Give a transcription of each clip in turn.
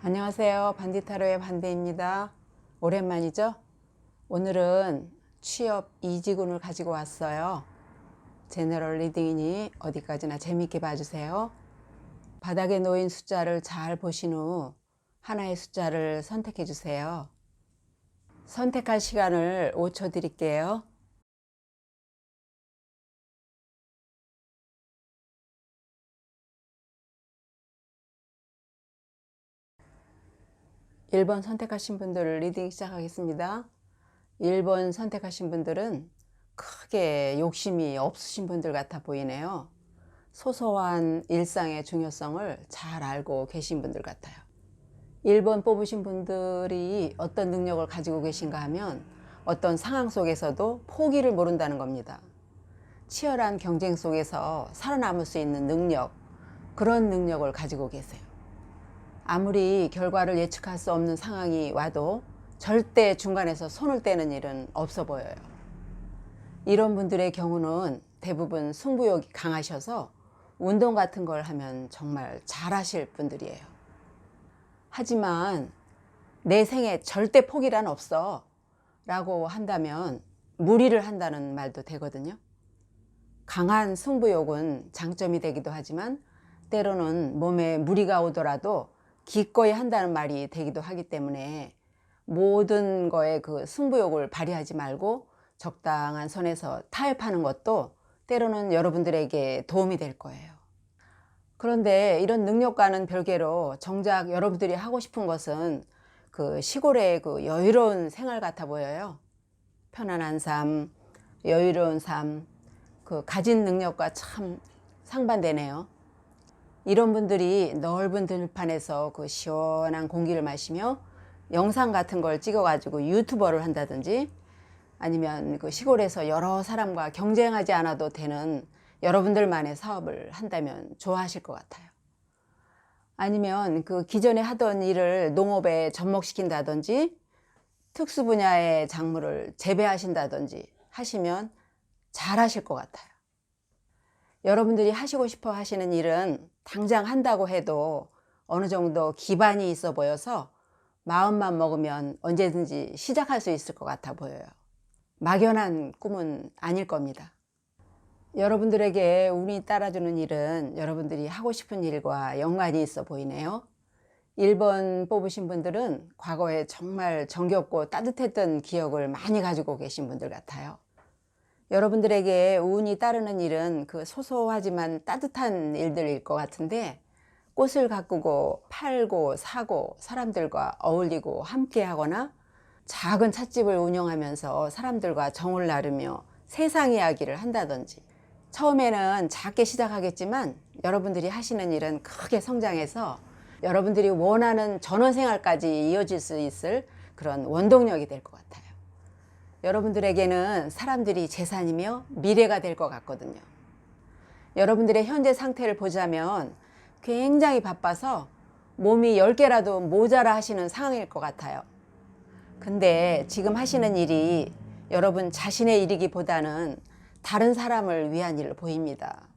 안녕하세요. 반디타로의 반디입니다. 오랜만이죠? 오늘은 취업 이직운을 가지고 왔어요. 제너럴 리딩이니 어디까지나 재밌게 봐주세요. 바닥에 놓인 숫자를 잘 보신 후 하나의 숫자를 선택해 주세요. 선택할 시간을 5초 드릴게요. (1번) 선택하신 분들 리딩 시작하겠습니다. 1번 선택하신 분들은 크게 욕심이 없으신 분들 같아 보이네요. 소소한 일상의 중요성을 잘 알고 계신 분들 같아요. 1번 뽑으신 분들이 어떤 능력을 가지고 계신가 하면 어떤 상황 속에서도 포기를 모른다는 겁니다. 치열한 경쟁 속에서 살아남을 수 있는 능력, 그런 능력을 가지고 계세요. 아무리 결과를 예측할 수 없는 상황이 와도 절대 중간에서 손을 떼는 일은 없어 보여요. 이런 분들의 경우는 대부분 승부욕이 강하셔서 운동 같은 걸 하면 정말 잘하실 분들이에요. 하지만 내 생에 절대 포기란 없어 라고 한다면 무리를 한다는 말도 되거든요. 강한 승부욕은 장점이 되기도 하지만 때로는 몸에 무리가 오더라도 기꺼이 한다는 말이 되기도 하기 때문에 모든 거에 그 승부욕을 발휘하지 말고 적당한 선에서 타협하는 것도 때로는 여러분들에게 도움이 될 거예요. 그런데 이런 능력과는 별개로 정작 여러분들이 하고 싶은 것은 그 시골의 그 여유로운 생활 같아 보여요. 편안한 삶, 여유로운 삶, 그 가진 능력과 참 상반되네요. 이런 분들이 넓은 들판에서 그 시원한 공기를 마시며 영상 같은 걸 찍어 가지고 유튜버를 한다든지 아니면 그 시골에서 여러 사람과 경쟁하지 않아도 되는 여러분들만의 사업을 한다면 좋아하실 것 같아요. 아니면 그 기존에 하던 일을 농업에 접목시킨다든지 특수 분야의 작물을 재배하신다든지 하시면 잘하실 것 같아요. 여러분들이 하시고 싶어 하시는 일은 당장 한다고 해도 어느 정도 기반이 있어 보여서 마음만 먹으면 언제든지 시작할 수 있을 것 같아 보여요. 막연한 꿈은 아닐 겁니다. 여러분들에게 운이 따라주는 일은 여러분들이 하고 싶은 일과 연관이 있어 보이네요. 1번 뽑으신 분들은 과거에 정말 정겹고 따뜻했던 기억을 많이 가지고 계신 분들 같아요. 여러분들에게 운이 따르는 일은 그 소소하지만 따뜻한 일들일 것 같은데 꽃을 가꾸고 팔고 사고 사람들과 어울리고 함께 하거나 작은 찻집을 운영하면서 사람들과 정을 나누며 세상 이야기를 한다든지 처음에는 작게 시작하겠지만 여러분들이 하시는 일은 크게 성장해서 여러분들이 원하는 전원생활까지 이어질 수 있을 그런 원동력이 될 것 같아요. 여러분들에게는 사람들이 재산이며 미래가 될 것 같거든요. 여러분들의 현재 상태를 보자면 굉장히 바빠서 몸이 10개라도 모자라 하시는 상황일 것 같아요. 근데 지금 하시는 일이 여러분 자신의 일이기보다는 다른 사람을 위한 일로 보입니다.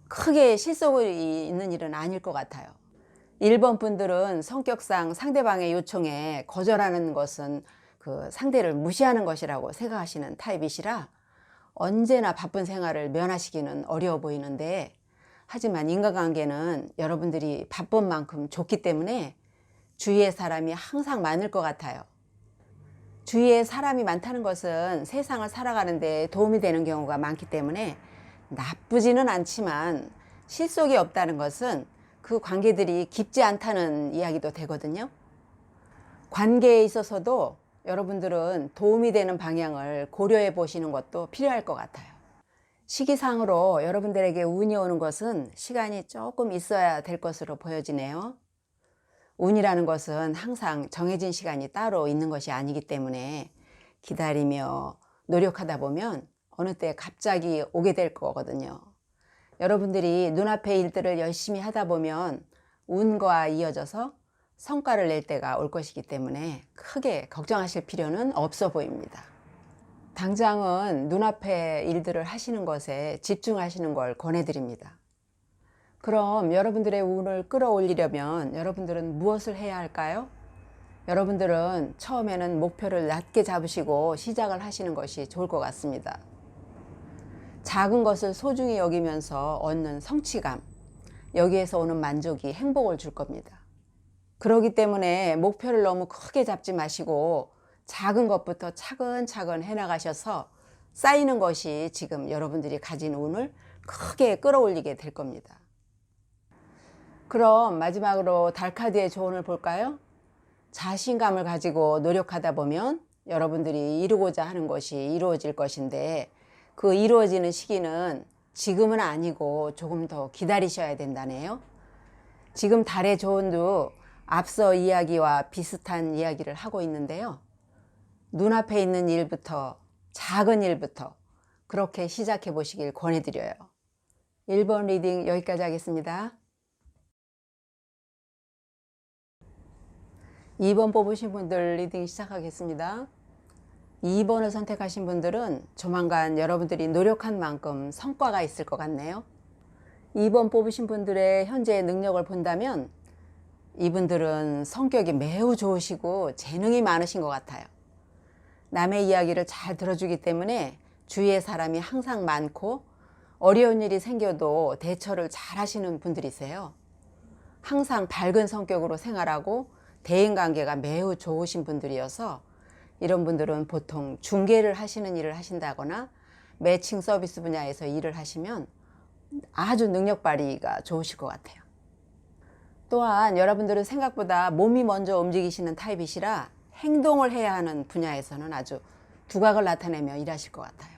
크게 실속이 있는 일은 아닐 것 같아요. 1번 분들은 성격상 상대방의 요청에 거절하는 것은 그 상대를 무시하는 것이라고 생각하시는 타입이시라 언제나 바쁜 생활을 면하시기는 어려워 보이는데 하지만 인간관계는 여러분들이 바쁜 만큼 좋기 때문에 주위에 사람이 항상 많을 것 같아요. 주위에 사람이 많다는 것은 세상을 살아가는 데 도움이 되는 경우가 많기 때문에 나쁘지는 않지만 실속이 없다는 것은 그 관계들이 깊지 않다는 이야기도 되거든요. 관계에 있어서도 여러분들은 도움이 되는 방향을 고려해 보시는 것도 필요할 것 같아요. 시기상으로 여러분들에게 운이 오는 것은 시간이 조금 있어야 될 것으로 보여지네요. 운이라는 것은 항상 정해진 시간이 따로 있는 것이 아니기 때문에 기다리며 노력하다 보면 어느 때 갑자기 오게 될 거거든요. 여러분들이 눈앞의 일들을 열심히 하다 보면 운과 이어져서 성과를 낼 때가 올 것이기 때문에 크게 걱정하실 필요는 없어 보입니다. 당장은 눈앞의 일들을 하시는 것에 집중하시는 걸 권해드립니다. 그럼 여러분들의 운을 끌어올리려면 여러분들은 무엇을 해야 할까요? 여러분들은 처음에는 목표를 낮게 잡으시고 시작을 하시는 것이 좋을 것 같습니다. 작은 것을 소중히 여기면서 얻는 성취감, 여기에서 오는 만족이 행복을 줄 겁니다. 그렇기 때문에 목표를 너무 크게 잡지 마시고 작은 것부터 차근차근 해나가셔서 쌓이는 것이 지금 여러분들이 가진 운을 크게 끌어올리게 될 겁니다. 그럼 마지막으로 달 카드의 조언을 볼까요? 자신감을 가지고 노력하다 보면 여러분들이 이루고자 하는 것이 이루어질 것인데, 그 이루어지는 시기는 지금은 아니고 조금 더 기다리셔야 된다네요. 지금 달의 조언도 앞서 이야기와 비슷한 이야기를 하고 있는데요. 눈앞에 있는 일부터, 작은 일부터 그렇게 시작해 보시길 권해드려요. 1번 리딩 여기까지 하겠습니다. 2번 뽑으신 분들 리딩 시작하겠습니다. 2번을 선택하신 분들은 조만간 여러분들이 노력한 만큼 성과가 있을 것 같네요. 2번 뽑으신 분들의 현재의 능력을 본다면 이분들은 성격이 매우 좋으시고 재능이 많으신 것 같아요. 남의 이야기를 잘 들어주기 때문에 주위에 사람이 항상 많고 어려운 일이 생겨도 대처를 잘 하시는 분들이세요. 항상 밝은 성격으로 생활하고 대인관계가 매우 좋으신 분들이어서 이런 분들은 보통 중개를 하시는 일을 하신다거나 매칭 서비스 분야에서 일을 하시면 아주 능력 발휘가 좋으실 것 같아요. 또한 여러분들은 생각보다 몸이 먼저 움직이시는 타입이시라 행동을 해야 하는 분야에서는 아주 두각을 나타내며 일하실 것 같아요.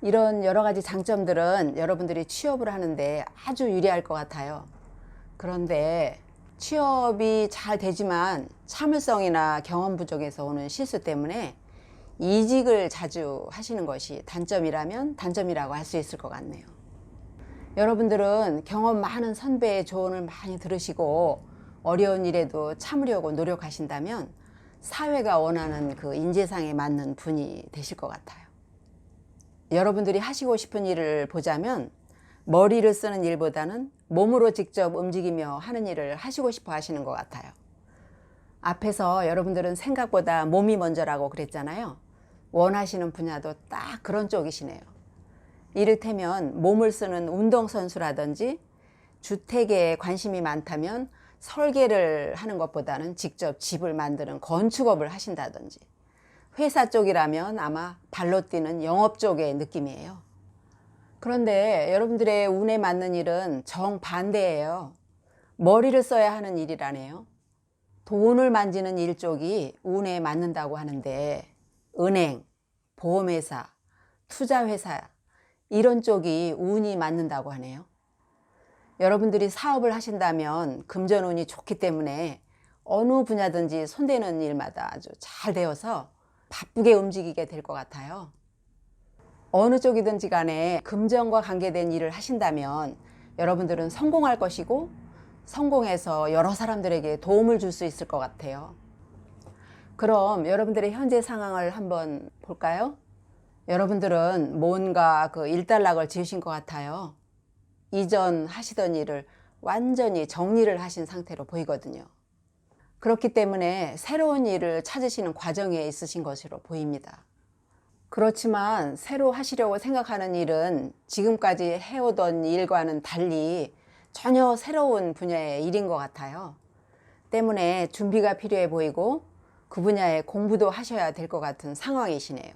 이런 여러 가지 장점들은 여러분들이 취업을 하는데 아주 유리할 것 같아요. 그런데 취업이 잘 되지만 참을성이나 경험 부족에서 오는 실수 때문에 이직을 자주 하시는 것이 단점이라면 단점이라고 할 수 있을 것 같네요. 여러분들은 경험 많은 선배의 조언을 많이 들으시고 어려운 일에도 참으려고 노력하신다면 사회가 원하는 그 인재상에 맞는 분이 되실 것 같아요. 여러분들이 하시고 싶은 일을 보자면 머리를 쓰는 일보다는 몸으로 직접 움직이며 하는 일을 하시고 싶어 하시는 것 같아요. 앞에서 여러분들은 생각보다 몸이 먼저라고 그랬잖아요. 원하시는 분야도 딱 그런 쪽이시네요. 이를테면 몸을 쓰는 운동선수라든지 주택에 관심이 많다면 설계를 하는 것보다는 직접 집을 만드는 건축업을 하신다든지, 회사 쪽이라면 아마 발로 뛰는 영업 쪽의 느낌이에요. 그런데 여러분들의 운에 맞는 일은 정반대예요. 머리를 써야 하는 일이라네요. 돈을 만지는 일 쪽이 운에 맞는다고 하는데 은행, 보험회사, 투자회사 이런 쪽이 운이 맞는다고 하네요. 여러분들이 사업을 하신다면 금전운이 좋기 때문에 어느 분야든지 손대는 일마다 아주 잘 되어서 바쁘게 움직이게 될 것 같아요. 어느 쪽이든지 간에 금전과 관계된 일을 하신다면 여러분들은 성공할 것이고 성공해서 여러 사람들에게 도움을 줄 수 있을 것 같아요. 그럼 여러분들의 현재 상황을 한번 볼까요? 여러분들은 뭔가 그 일단락을 지으신 것 같아요. 이전 하시던 일을 완전히 정리를 하신 상태로 보이거든요. 그렇기 때문에 새로운 일을 찾으시는 과정에 있으신 것으로 보입니다. 그렇지만 새로 하시려고 생각하는 일은 지금까지 해오던 일과는 달리 전혀 새로운 분야의 일인 것 같아요. 때문에 준비가 필요해 보이고 그 분야에 공부도 하셔야 될 것 같은 상황이시네요.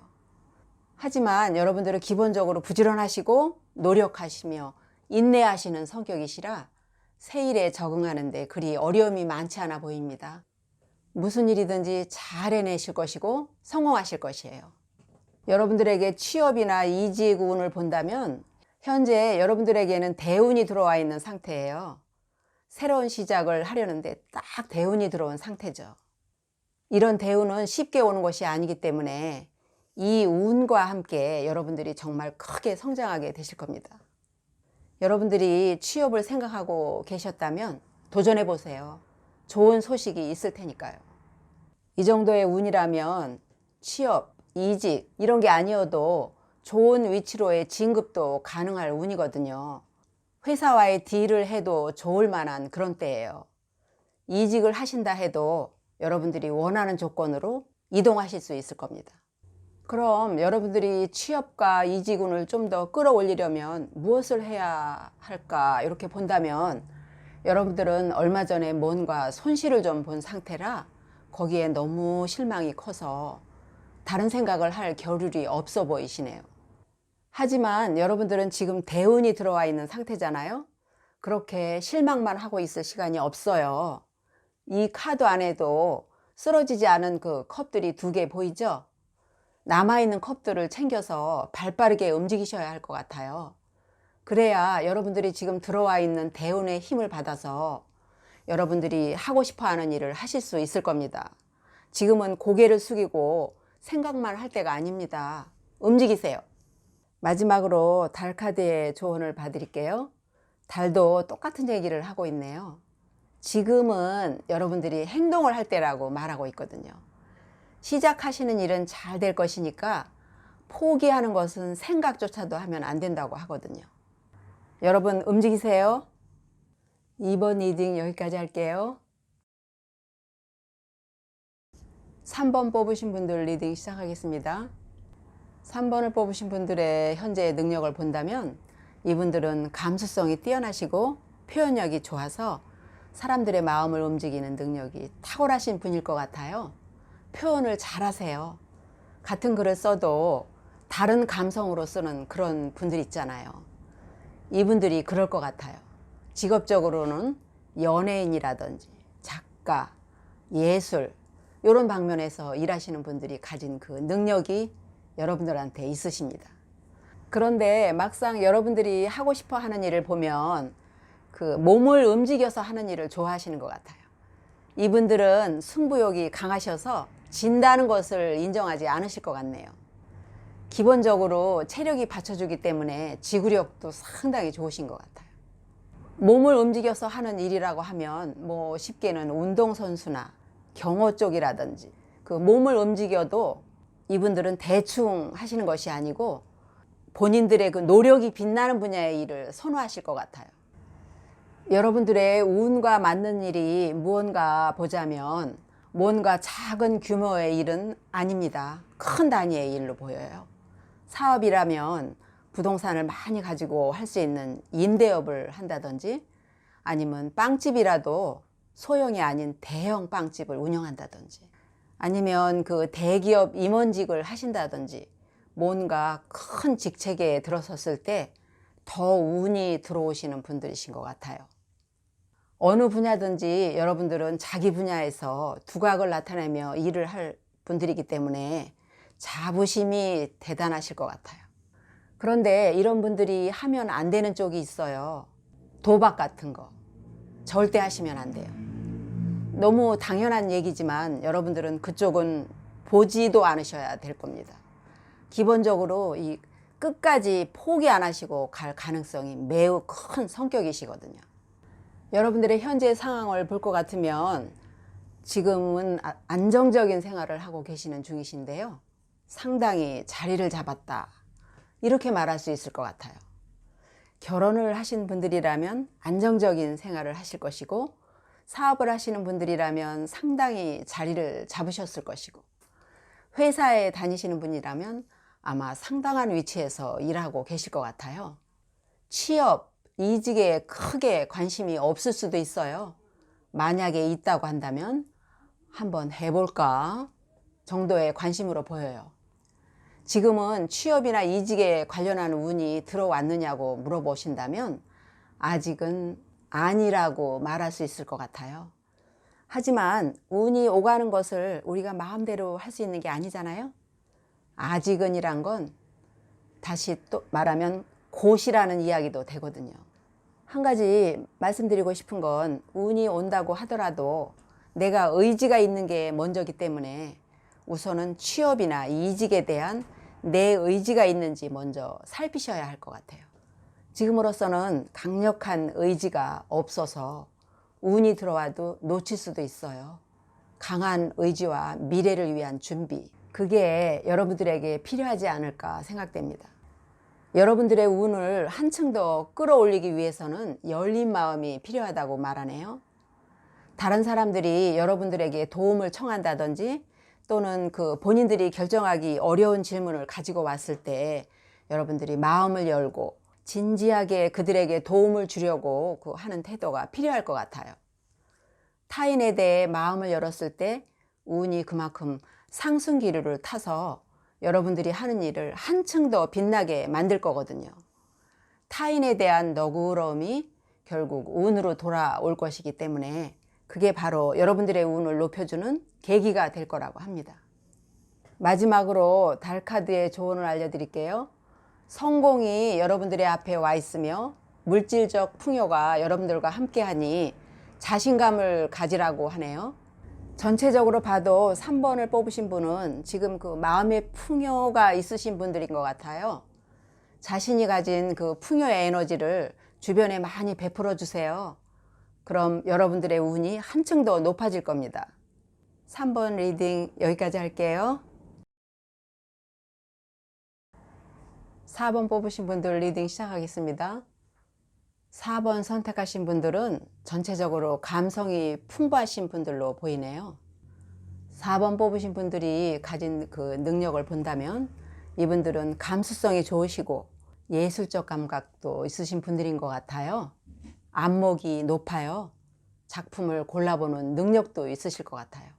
하지만 여러분들은 기본적으로 부지런하시고 노력하시며 인내하시는 성격이시라 새 일에 적응하는데 그리 어려움이 많지 않아 보입니다. 무슨 일이든지 잘 해내실 것이고 성공하실 것이에요. 여러분들에게 취업이나 이직 운을 본다면 현재 여러분들에게는 대운이 들어와 있는 상태예요. 새로운 시작을 하려는데 딱 대운이 들어온 상태죠. 이런 대운은 쉽게 오는 것이 아니기 때문에 이 운과 함께 여러분들이 정말 크게 성장하게 되실 겁니다. 여러분들이 취업을 생각하고 계셨다면 도전해 보세요. 좋은 소식이 있을 테니까요. 이 정도의 운이라면 취업, 이직 이런 게 아니어도 좋은 위치로의 진급도 가능할 운이거든요. 회사와의 딜을 해도 좋을 만한 그런 때예요. 이직을 하신다 해도 여러분들이 원하는 조건으로 이동하실 수 있을 겁니다. 그럼 여러분들이 취업과 이직운을 좀 더 끌어올리려면 무엇을 해야 할까 이렇게 본다면, 여러분들은 얼마 전에 뭔가 손실을 좀 본 상태라 거기에 너무 실망이 커서 다른 생각을 할 겨를이 없어 보이시네요. 하지만 여러분들은 지금 대운이 들어와 있는 상태잖아요. 그렇게 실망만 하고 있을 시간이 없어요. 이 카드 안에도 쓰러지지 않은 그 컵들이 2개 보이죠? 남아있는 컵들을 챙겨서 발빠르게 움직이셔야 할 것 같아요. 그래야 여러분들이 지금 들어와 있는 대운의 힘을 받아서 여러분들이 하고 싶어 하는 일을 하실 수 있을 겁니다. 지금은 고개를 숙이고 생각만 할 때가 아닙니다. 움직이세요. 마지막으로 달 카드의 조언을 봐드릴게요. 달도 똑같은 얘기를 하고 있네요. 지금은 여러분들이 행동을 할 때라고 말하고 있거든요. 시작하시는 일은 잘 될 것이니까 포기하는 것은 생각조차도 하면 안 된다고 하거든요. 여러분 움직이세요. 이번 리딩 여기까지 할게요. 3번 뽑으신 분들 리딩 시작하겠습니다. 3번을 뽑으신 분들의 현재의 능력을 본다면 이분들은 감수성이 뛰어나시고 표현력이 좋아서 사람들의 마음을 움직이는 능력이 탁월하신 분일 것 같아요. 표현을 잘하세요. 같은 글을 써도 다른 감성으로 쓰는 그런 분들 있잖아요. 이분들이 그럴 것 같아요. 직업적으로는 연예인이라든지 작가, 예술 이런 방면에서 일하시는 분들이 가진 그 능력이 여러분들한테 있으십니다. 그런데 막상 여러분들이 하고 싶어 하는 일을 보면 그 몸을 움직여서 하는 일을 좋아하시는 것 같아요. 이분들은 승부욕이 강하셔서 진다는 것을 인정하지 않으실 것 같네요. 기본적으로 체력이 받쳐주기 때문에 지구력도 상당히 좋으신 것 같아요. 몸을 움직여서 하는 일이라고 하면 뭐 쉽게는 운동선수나 경호 쪽이라든지 그 몸을 움직여도 이분들은 대충 하시는 것이 아니고 본인들의 그 노력이 빛나는 분야의 일을 선호하실 것 같아요. 여러분들의 운과 맞는 일이 무언가 보자면 뭔가 작은 규모의 일은 아닙니다. 큰 단위의 일로 보여요. 사업이라면 부동산을 많이 가지고 할 수 있는 임대업을 한다든지 아니면 빵집이라도 소형이 아닌 대형 빵집을 운영한다든지 아니면 그 대기업 임원직을 하신다든지 뭔가 큰 직책에 들어섰을 때 더 운이 들어오시는 분들이신 것 같아요. 어느 분야든지 여러분들은 자기 분야에서 두각을 나타내며 일을 할 분들이기 때문에 자부심이 대단하실 것 같아요. 그런데 이런 분들이 하면 안 되는 쪽이 있어요. 도박 같은 거 절대 하시면 안 돼요. 너무 당연한 얘기지만 여러분들은 그쪽은 보지도 않으셔야 될 겁니다. 기본적으로 이 끝까지 포기 안 하시고 갈 가능성이 매우 큰 성격이시거든요. 여러분들의 현재 상황을 볼 것 같으면 지금은 안정적인 생활을 하고 계시는 중이신데요. 상당히 자리를 잡았다 이렇게 말할 수 있을 것 같아요. 결혼을 하신 분들이라면 안정적인 생활을 하실 것이고 사업을 하시는 분들이라면 상당히 자리를 잡으셨을 것이고 회사에 다니시는 분이라면 아마 상당한 위치에서 일하고 계실 것 같아요. 취업, 이직에 크게 관심이 없을 수도 있어요. 만약에 있다고 한다면 한번 해볼까 정도의 관심으로 보여요. 지금은 취업이나 이직에 관련한 운이 들어왔느냐고 물어보신다면 아직은 아니라고 말할 수 있을 것 같아요. 하지만 운이 오가는 것을 우리가 마음대로 할 수 있는 게 아니잖아요. 아직은이란 건 다시 또 말하면 곧이라는 이야기도 되거든요. 한 가지 말씀드리고 싶은 건 운이 온다고 하더라도 내가 의지가 있는 게 먼저기 때문에 우선은 취업이나 이직에 대한 내 의지가 있는지 먼저 살피셔야 할 것 같아요. 지금으로서는 강력한 의지가 없어서 운이 들어와도 놓칠 수도 있어요. 강한 의지와 미래를 위한 준비, 그게 여러분들에게 필요하지 않을까 생각됩니다. 여러분들의 운을 한층 더 끌어올리기 위해서는 열린 마음이 필요하다고 말하네요. 다른 사람들이 여러분들에게 도움을 청한다든지 또는 본인들이 결정하기 어려운 질문을 가지고 왔을 때 여러분들이 마음을 열고 진지하게 그들에게 도움을 주려고 하는 태도가 필요할 것 같아요. 타인에 대해 마음을 열었을 때 운이 그만큼 상승기류를 타서 여러분들이 하는 일을 한층 더 빛나게 만들 거거든요. 타인에 대한 너그러움이 결국 운으로 돌아올 것이기 때문에 그게 바로 여러분들의 운을 높여주는 계기가 될 거라고 합니다. 마지막으로 달 카드의 조언을 알려드릴게요. 성공이 여러분들의 앞에 와 있으며 물질적 풍요가 여러분들과 함께하니 자신감을 가지라고 하네요. 전체적으로 봐도 3번을 뽑으신 분은 지금 마음의 풍요가 있으신 분들인 것 같아요. 자신이 가진 풍요의 에너지를 주변에 많이 베풀어 주세요. 그럼 여러분들의 운이 한층 더 높아질 겁니다. 3번 리딩 여기까지 할게요. 4번 뽑으신 분들 리딩 시작하겠습니다. 4번 선택하신 분들은 전체적으로 감성이 풍부하신 분들로 보이네요. 4번 뽑으신 분들이 가진 능력을 본다면 이분들은 감수성이 좋으시고 예술적 감각도 있으신 분들인 것 같아요. 안목이 높아요. 작품을 골라보는 능력도 있으실 것 같아요.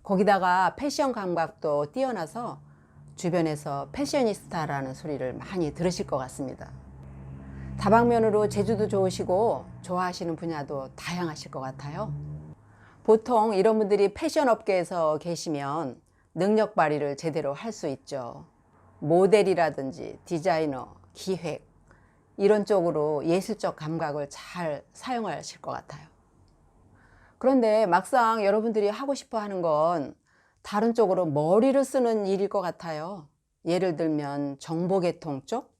거기다가 패션 감각도 뛰어나서 주변에서 패셔니스타라는 소리를 많이 들으실 것 같습니다. 다방면으로 재주도 좋으시고 좋아하시는 분야도 다양하실 것 같아요. 보통 이런 분들이 패션 업계에서 계시면 능력 발휘를 제대로 할 수 있죠. 모델이라든지 디자이너, 기획 이런 쪽으로 예술적 감각을 잘 사용하실 것 같아요. 그런데 막상 여러분들이 하고 싶어 하는 건 다른 쪽으로 머리를 쓰는 일일 것 같아요. 예를 들면 정보계통 쪽,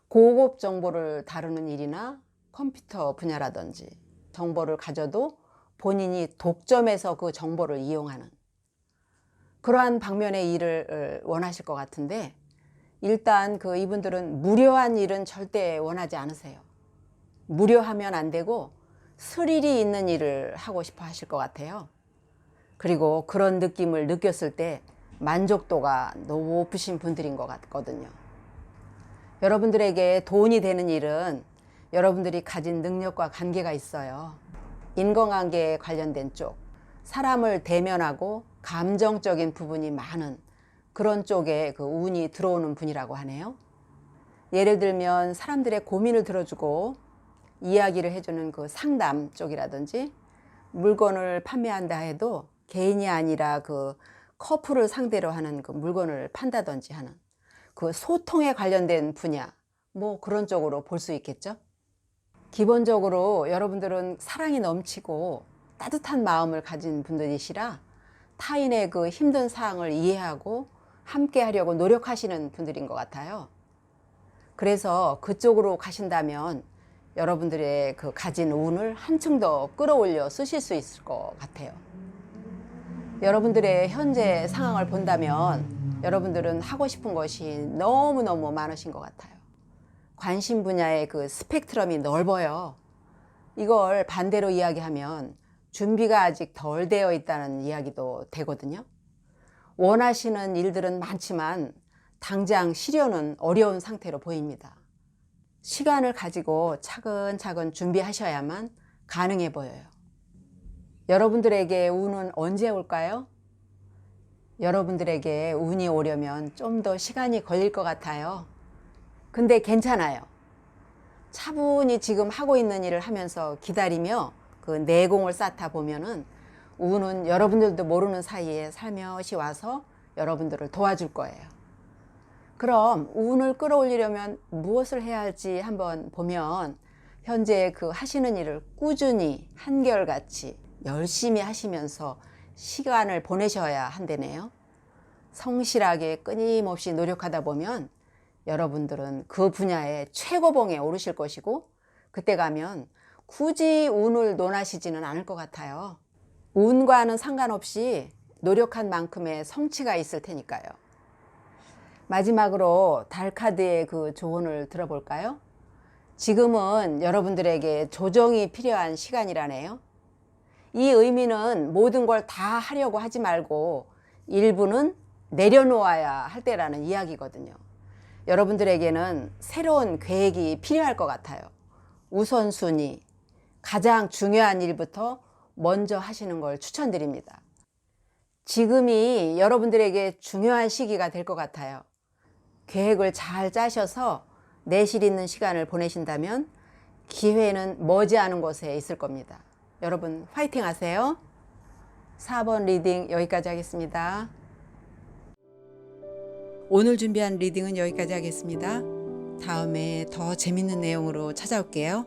고급 정보를 다루는 일이나 컴퓨터 분야라든지 정보를 가져도 본인이 독점해서 그 정보를 이용하는 그러한 방면의 일을 원하실 것 같은데 일단 이분들은 무료한 일은 절대 원하지 않으세요. 무료하면 안 되고 스릴이 있는 일을 하고 싶어 하실 것 같아요. 그리고 그런 느낌을 느꼈을 때 만족도가 높으신 분들인 것 같거든요. 여러분들에게 돈이 되는 일은 여러분들이 가진 능력과 관계가 있어요. 인간관계에 관련된 쪽, 사람을 대면하고 감정적인 부분이 많은 그런 쪽에 운이 들어오는 분이라고 하네요. 예를 들면 사람들의 고민을 들어주고 이야기를 해주는 상담 쪽이라든지 물건을 판매한다 해도 개인이 아니라 커플을 상대로 하는 물건을 판다든지 하는 소통에 관련된 분야 그런 쪽으로 볼 수 있겠죠. 기본적으로 여러분들은 사랑이 넘치고 따뜻한 마음을 가진 분들이시라 타인의 힘든 사항을 이해하고 함께 하려고 노력하시는 분들인 것 같아요. 그래서 그쪽으로 가신다면 여러분들의 가진 운을 한층 더 끌어올려 쓰실 수 있을 것 같아요. 여러분들의 현재 상황을 본다면 여러분들은 하고 싶은 것이 너무너무 많으신 것 같아요. 관심 분야의 스펙트럼이 넓어요. 이걸 반대로 이야기하면 준비가 아직 덜 되어 있다는 이야기도 되거든요. 원하시는 일들은 많지만 당장 실현은 어려운 상태로 보입니다. 시간을 가지고 차근차근 준비하셔야만 가능해 보여요. 여러분들에게 운은 언제 올까요? 여러분들에게 운이 오려면 좀 더 시간이 걸릴 것 같아요. 근데 괜찮아요. 차분히 지금 하고 있는 일을 하면서 기다리며 내공을 쌓다 보면은 운은 여러분들도 모르는 사이에 살며시 와서 여러분들을 도와줄 거예요. 그럼 운을 끌어올리려면 무엇을 해야 할지 한번 보면 현재 하시는 일을 꾸준히 한결같이 열심히 하시면서 시간을 보내셔야 한다네요. 성실하게 끊임없이 노력하다 보면 여러분들은 그 분야의 최고봉에 오르실 것이고 그때 가면 굳이 운을 논하시지는 않을 것 같아요. 운과는 상관없이 노력한 만큼의 성취가 있을 테니까요. 마지막으로 달 카드의 그 조언을 들어볼까요? 지금은 여러분들에게 조정이 필요한 시간이라네요. 이 의미는 모든 걸 다 하려고 하지 말고 일부는 내려놓아야 할 때라는 이야기거든요. 여러분들에게는 새로운 계획이 필요할 것 같아요. 우선순위, 가장 중요한 일부터 먼저 하시는 걸 추천드립니다. 지금이 여러분들에게 중요한 시기가 될 것 같아요. 계획을 잘 짜셔서 내실 있는 시간을 보내신다면 기회는 머지않은 곳에 있을 겁니다. 여러분 화이팅 하세요. 4번 리딩 여기까지 하겠습니다. 오늘 준비한 리딩은 여기까지 하겠습니다. 다음에 더 재밌는 내용으로 찾아올게요.